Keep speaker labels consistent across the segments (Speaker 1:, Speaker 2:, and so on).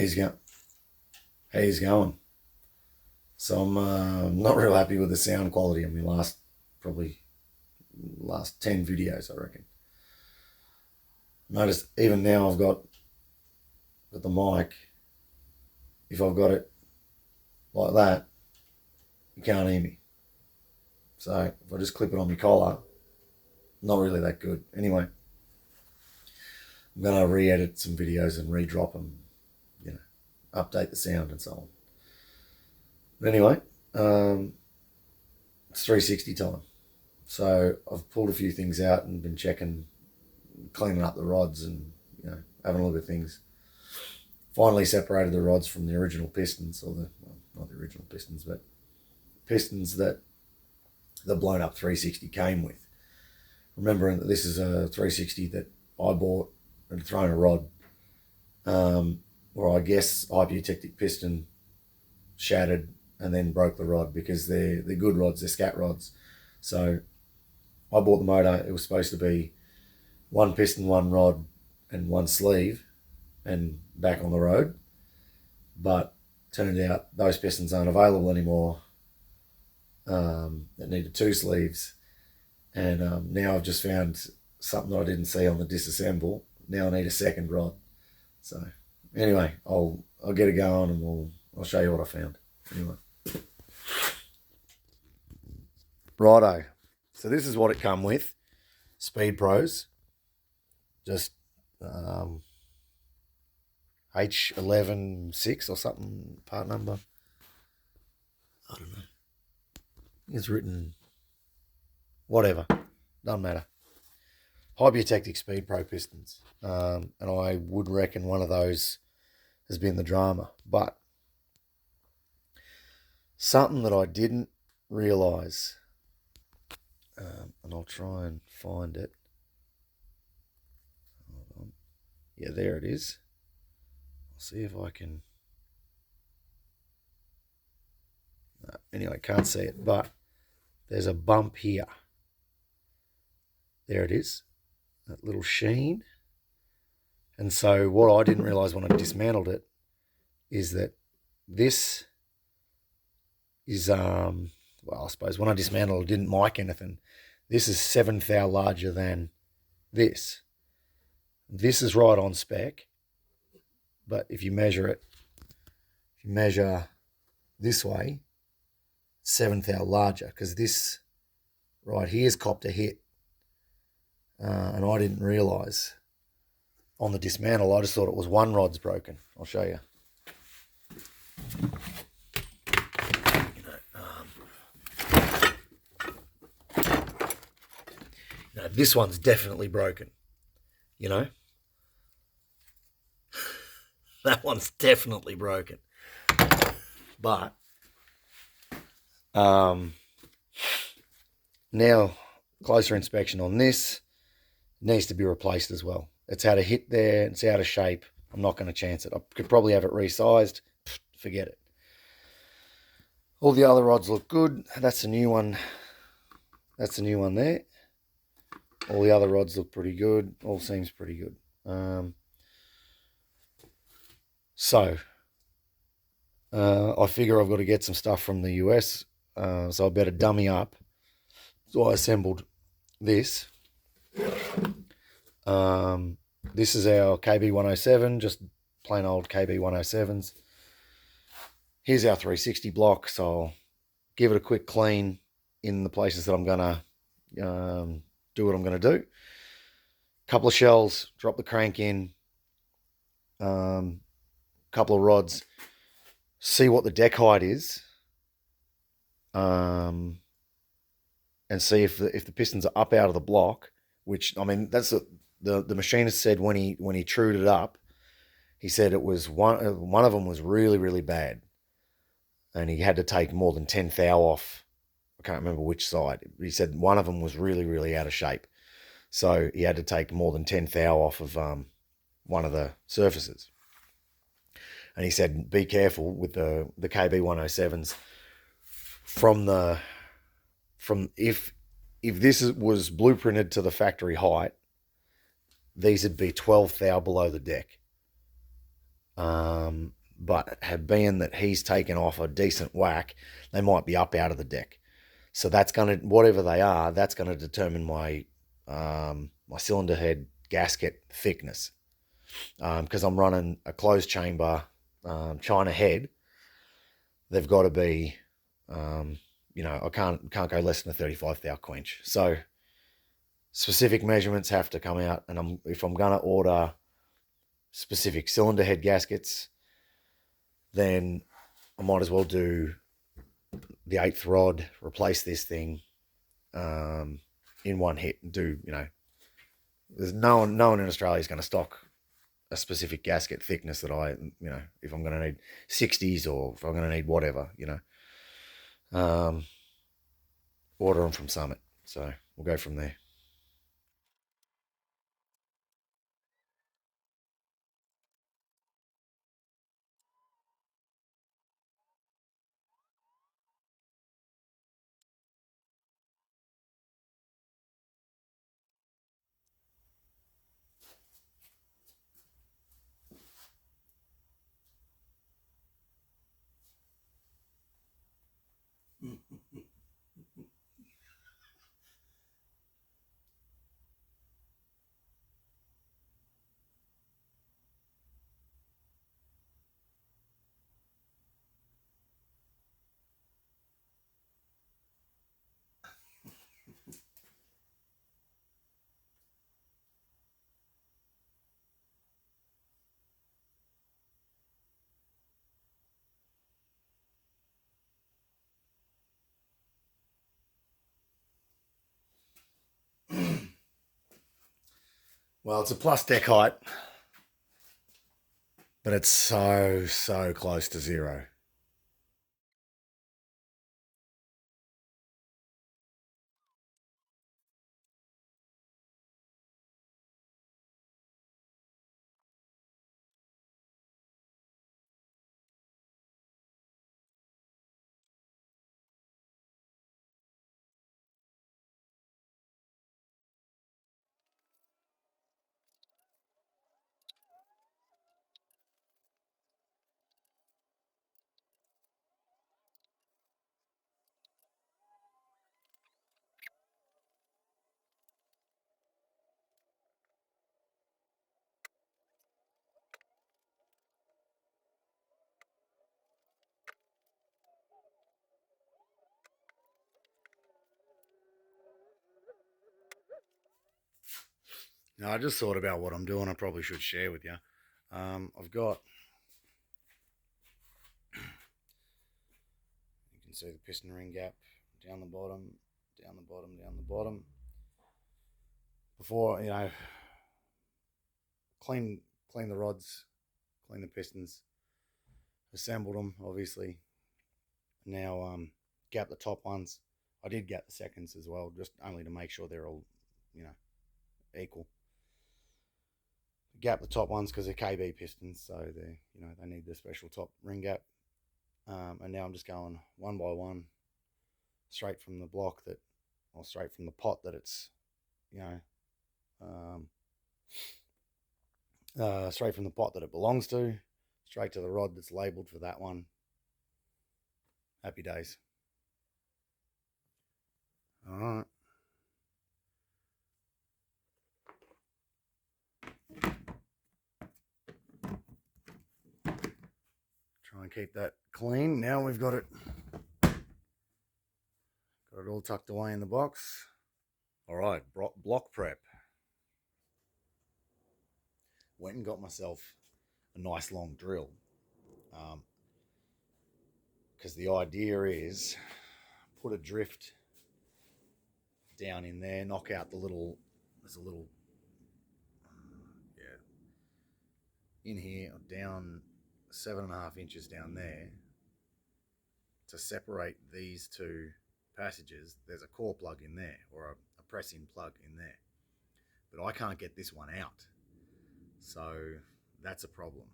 Speaker 1: He's going. He's going. So I'm not real happy with the sound quality of my probably last 10 videos, I reckon. Notice even now I've got the mic. If I've got it like that, you can't hear me. So if I just clip it on my collar, not really that good. Anyway, I'm going to re-edit some videos and re-drop them, update the sound and so on. But anyway, it's 360 time. So I've pulled a few things out and been checking, cleaning up the rods and, having a look at things. Finally separated the rods from the original pistons, not the original pistons, but pistons that the blown up 360 came with. Remembering that this is a 360 that I bought and thrown a rod, where I guess hypoeutectic piston shattered and then broke the rod, because they're good rods, they're scat rods. So I bought the motor, it was supposed to be one piston, one rod and one sleeve and back on the road. But turned out those pistons aren't available anymore. It needed two sleeves. And now I've just found something that I didn't see on the disassemble. Now I need a second rod. So anyway, I'll get it going and I'll show you what I found. Anyway. Righto. So this is what it come with. Speed Pros. Just H116 or something, part number. I don't know. It's written, whatever, doesn't matter. Hypoeutectic Speed Pro pistons. And I would reckon one of those has been the drama. But something that I didn't realise, and I'll try and find it. Hold on. Yeah, there it is. I'll see if I can. No, anyway, can't see it, but there's a bump here. There it is, that little sheen. And so what I didn't realise when I dismantled it is that this is, well, I suppose when I dismantled it, I didn't mic anything. This is 7 thou larger than this. This is right on spec, but if you measure this way, 7 thou larger, because this right here's copped a hit. And I didn't realise on the dismantle, I just thought it was one rod's broken. I'll show you. This one's definitely broken, That one's definitely broken. But now, closer inspection on this, needs to be replaced as well. It's had a hit there, it's out of shape. I'm not going to chance it. I could probably have it resized. Forget it. All the other rods look good. That's a new one. That's a new one there. All the other rods look pretty good. All seems pretty good. So I figure I've got to get some stuff from the US. So I better dummy up. So I assembled this. This is our KB107, just plain old KB107s. Here's our 360 block, so I'll give it a quick clean in the places that I'm going to do what I'm going to do. Couple of shells, drop the crank in, couple of rods, see what the deck height is, and see if the pistons are up out of the block, which, I mean, that's the machinist said when he trued it up, he said it was one of them was really, really bad. And he had to take more than 10 thou off. I can't remember which side. He said one of them was really, really out of shape. So he had to take more than 10 thou off of one of the surfaces. And he said, be careful with the KB107s if this was blueprinted to the factory height, these would be 12 thou below the deck. But being that he's taken off a decent whack, they might be up out of the deck. So that's going to, whatever they are, that's going to determine my my cylinder head gasket thickness. Because I'm running a closed chamber China head, they've got to be, I can't go less than a 35 thou quench. So specific measurements have to come out, and if I'm going to order specific cylinder head gaskets, then I might as well do the 8th rod, replace this thing in one hit, and do, there's no one in Australia is going to stock a specific gasket thickness that if I'm going to need 60s or if I'm going to need whatever, order them from Summit. So we'll go from there. Well, it's a plus deck height, but it's so close to zero. Now, I just thought about what I'm doing. I probably should share with you. I've got, you can see the piston ring gap down the bottom, down the bottom, down the bottom. Before, clean the rods, clean the pistons, assembled them, obviously. Now, gap the top ones. I did gap the seconds as well, just only to make sure they're all, equal. Gap the top ones because they're KB pistons, so they need the special top ring gap. And now I'm just going one by one, straight from the block or straight from the pot that it's, straight from the pot that it belongs to, straight to the rod that's labelled for that one. Happy days. All right. Try and keep that clean. Now we've got it all tucked away in the box. All right, block prep. Went and got myself a nice long drill. Because the idea is put a drift down in there, knock out there's a little, in here, down 7.5 inches down there, to separate these two passages. There's a core plug in there, or a press-in plug in there, but I can't get this one out, so that's a problem,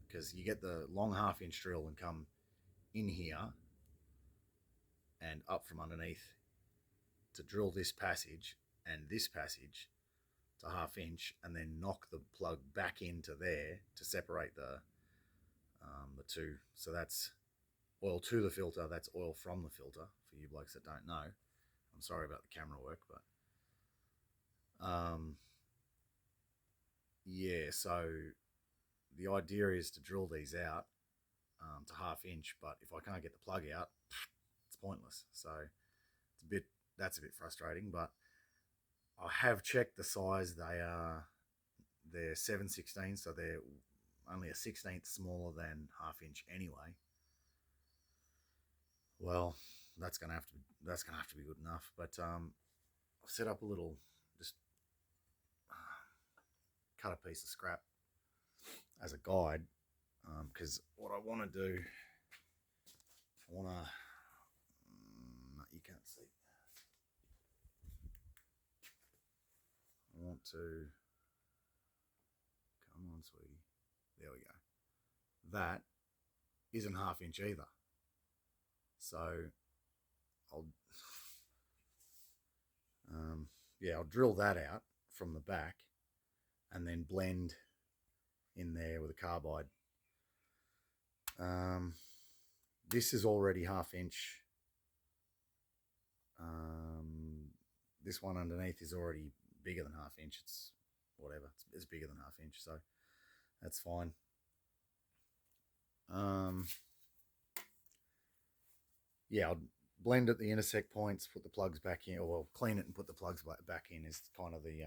Speaker 1: because you get the long 1/2 inch drill and come in here and up from underneath to drill this passage and this passage to 1/2 inch, and then knock the plug back into there to separate the The two. So that's oil to the filter. That's oil from the filter for you blokes that don't know. I'm sorry about the camera work, but yeah. So the idea is to drill these out to 1/2 inch, but if I can't get the plug out, it's pointless. So that's a bit frustrating, but I have checked the size. They're 7/16, so they're only a 1/16 smaller than 1/2 inch anyway. Well, that's gonna have to be good enough. But I've set up a little, just cut a piece of scrap as a guide, because what I want to do, I want to, you can't see. I want to, come on, sweetie. There we go. That isn't 1/2 inch either. So I'll, I'll drill that out from the back and then blend in there with a carbide. This is already 1/2 inch. This one underneath is already bigger than 1/2 inch. It's whatever. It's bigger than 1/2 inch, so that's fine. I'll blend at the intersect points, put the plugs back in, or well, clean it and put the plugs back in is kind of the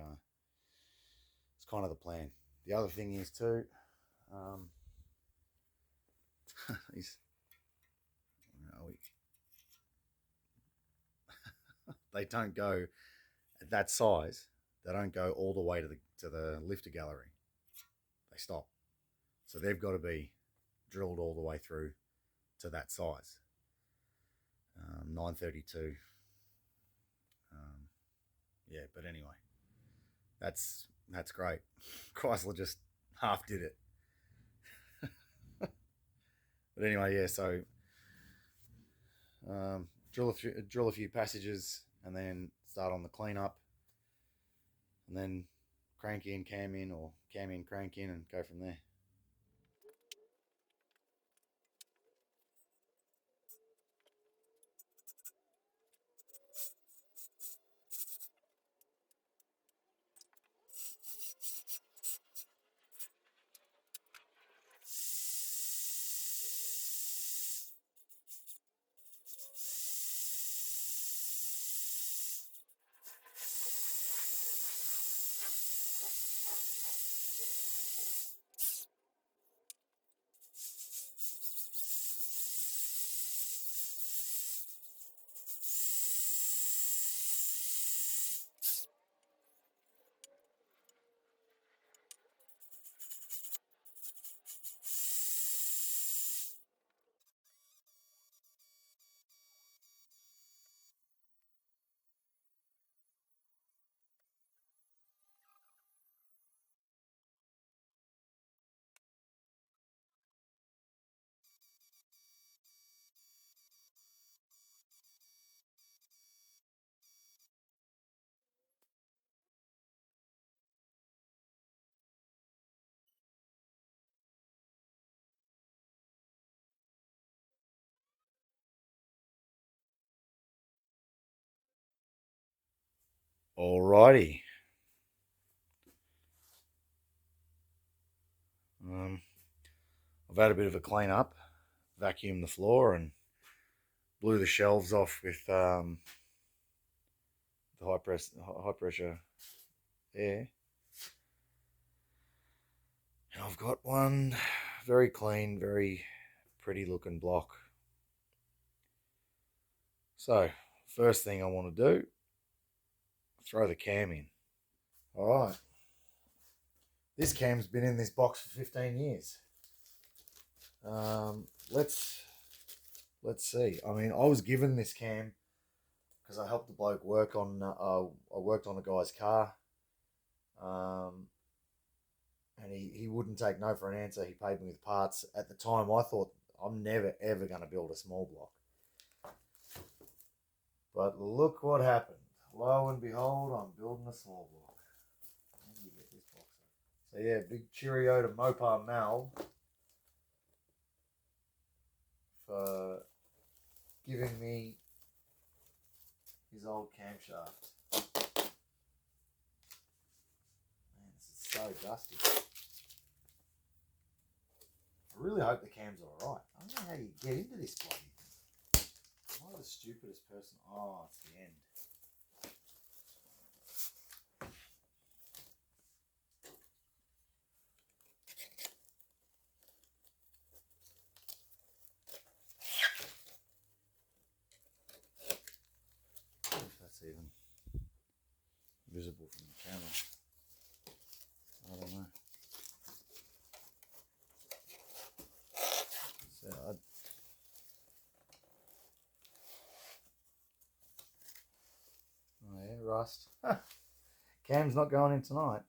Speaker 1: plan. The other thing is too, they don't go at that size. They don't go all the way to the lifter gallery. They stop. So they've got to be drilled all the way through to that size. 932. But anyway, that's great. Chrysler just half did it. But anyway, so drill a few passages and then start on the cleanup, and then crank in, cam in, or cam in, crank in, and go from there. Alrighty. I've had a bit of a clean up, vacuumed the floor, and blew the shelves off with the high pressure air. And I've got one very clean, very pretty looking block. So first thing I want to do, throw the cam in. All right. This cam's been in this box for 15 years. Let's see. I mean, I was given this cam because I helped the bloke work on. I worked on a guy's car, and he wouldn't take no for an answer. He paid me with parts. At the time, I thought I'm never ever going to build a small block. But look what happened. Lo and behold, I'm building a small block. Let me get this box up. So yeah, big cheerio to Mopar Mal. for giving me his old camshaft. Man, this is so dusty. I really hope the cam's alright. I don't know how you get into this bloody thing. Am I the stupidest person? Oh, it's the end. If that's even visible from the camera. I don't know. So oh yeah, rust. Cam's not going in tonight.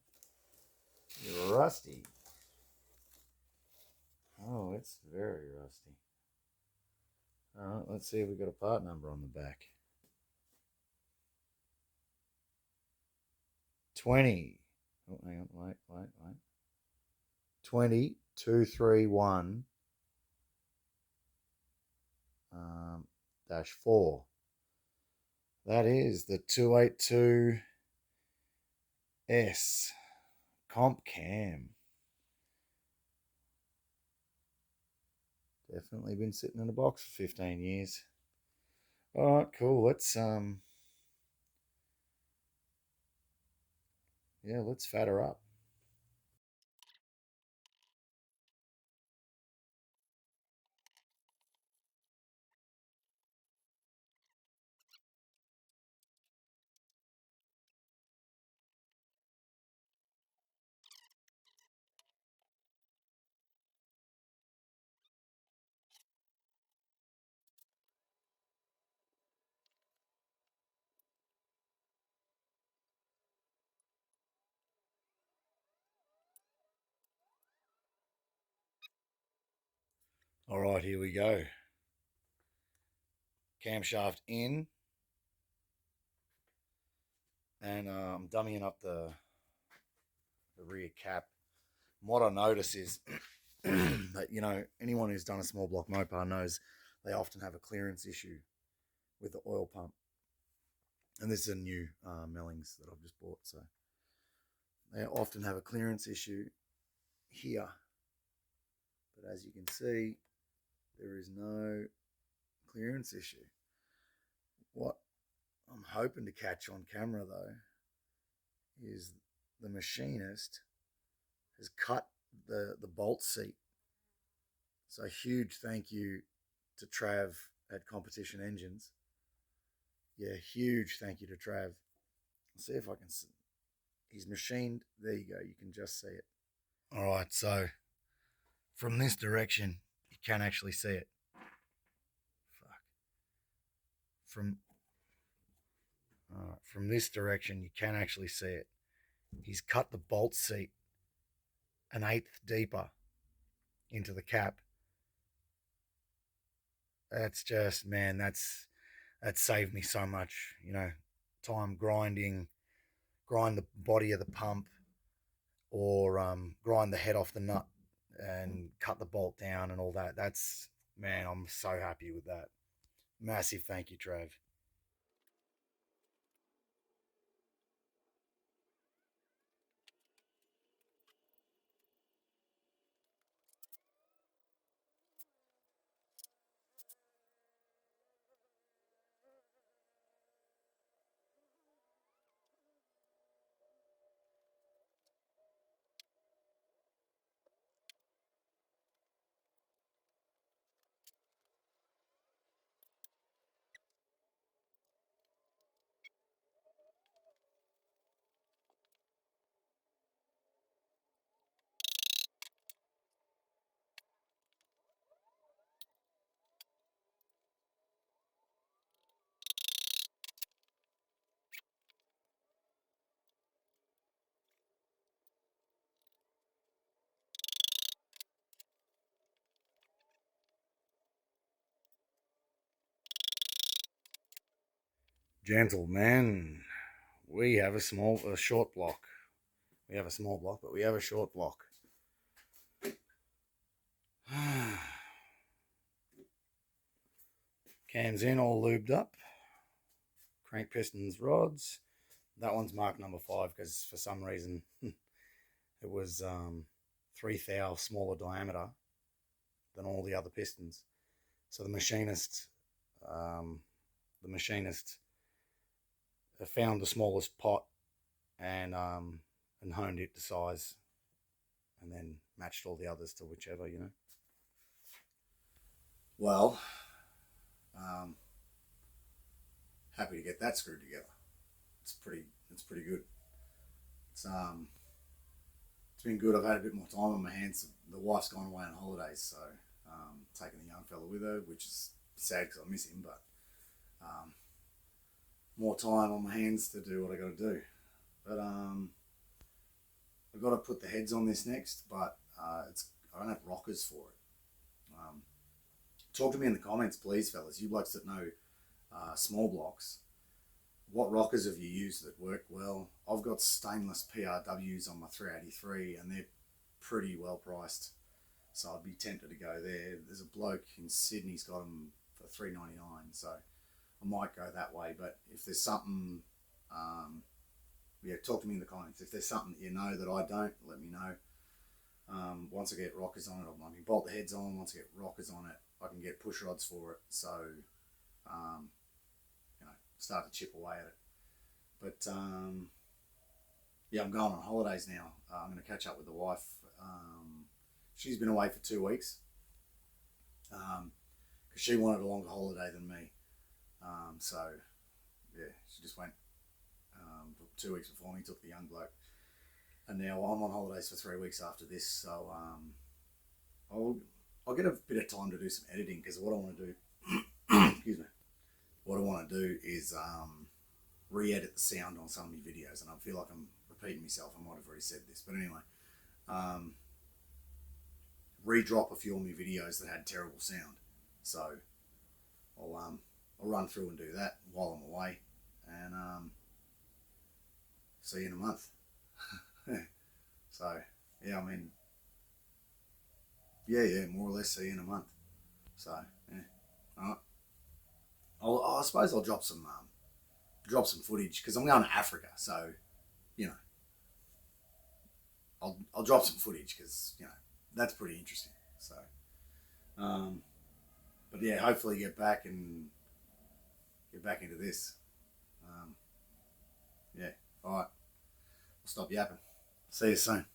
Speaker 1: You're rusty. Oh, it's very rusty. Alright, let's see if we've got a part number on the back. 20. Oh, hang on, wait. 20231 -4. That is the 282S Comp Cam. Definitely been sitting in a box for 15 years. Alright, cool. Let's let's fat her up. Alright, here we go. Camshaft in. And I'm dummying up the rear cap. And what I notice is that, you know, anyone who's done a small block Mopar knows they often have a clearance issue with the oil pump. And this is a new Mellings that I've just bought, so they often have a clearance issue here. But as you can see, there is no clearance issue. What I'm hoping to catch on camera though is the machinist has cut the bolt seat. So a huge thank you to Trav at Competition Engines. Yeah, huge thank you to Trav. I'll see if I can see. He's machined. There you go. You can just see it. All right, so from this direction, you can actually see it. Fuck. From this direction, you can actually see it. He's cut the bolt seat an eighth deeper into the cap. That's just, man, that saved me so much, you know, time grind the body of the pump, or grind the head off the nut and cut the bolt down and all that. That's, man, I'm so happy with that. Massive thank you, Trav. Gentlemen, we have a short block. We have a small block, but we have a short block. Cam's in, all lubed up. Crank pistons, rods. That one's marked number 5 because for some reason it was 3 thou smaller diameter than all the other pistons. So the machinist found the smallest pot and honed it to size, and then matched all the others to whichever, you know. Well, happy to get that screwed together. It's pretty good. It's been good. I've had a bit more time on my hands. The wife's gone away on holidays, so taking the young fella with her, which is sad because I miss him, but more time on my hands to do what I got to do. But I've got to put the heads on this next, but I don't have rockers for it. Talk to me in the comments, please, fellas. You blokes that know small blocks. What rockers have you used that work well? I've got stainless PRWs on my 383 and they're pretty well priced. So I'd be tempted to go there. There's a bloke in Sydney's got them for $3.99, so I might go that way. But if there's something, talk to me in the comments. If there's something you know that I don't, let me know. Once I get rockers on it, I can bolt the heads on. Once I get rockers on it, I can get push rods for it. So, start to chip away at it. But I'm going on holidays now. I'm going to catch up with the wife. She's been away for 2 weeks because she wanted a longer holiday than me. She just went 2 weeks before me, took the young bloke. And now I'm on holidays for 3 weeks after this, so I'll get a bit of time to do some editing, because what I want to do, excuse me, what I want to do is re-edit the sound on some of my videos, and I feel like I'm repeating myself. I might have already said this, but anyway, re-drop a few of my videos that had terrible sound. So I'll run through and do that while I'm away, and see you in a month. So yeah, I mean, yeah, more or less see you in a month. So yeah, all right. I suppose I'll drop some footage, because I'm going to Africa, so I'll drop some footage, because that's pretty interesting. So, but yeah, hopefully get back into this. Yeah, all right. I'll stop yapping. See you soon.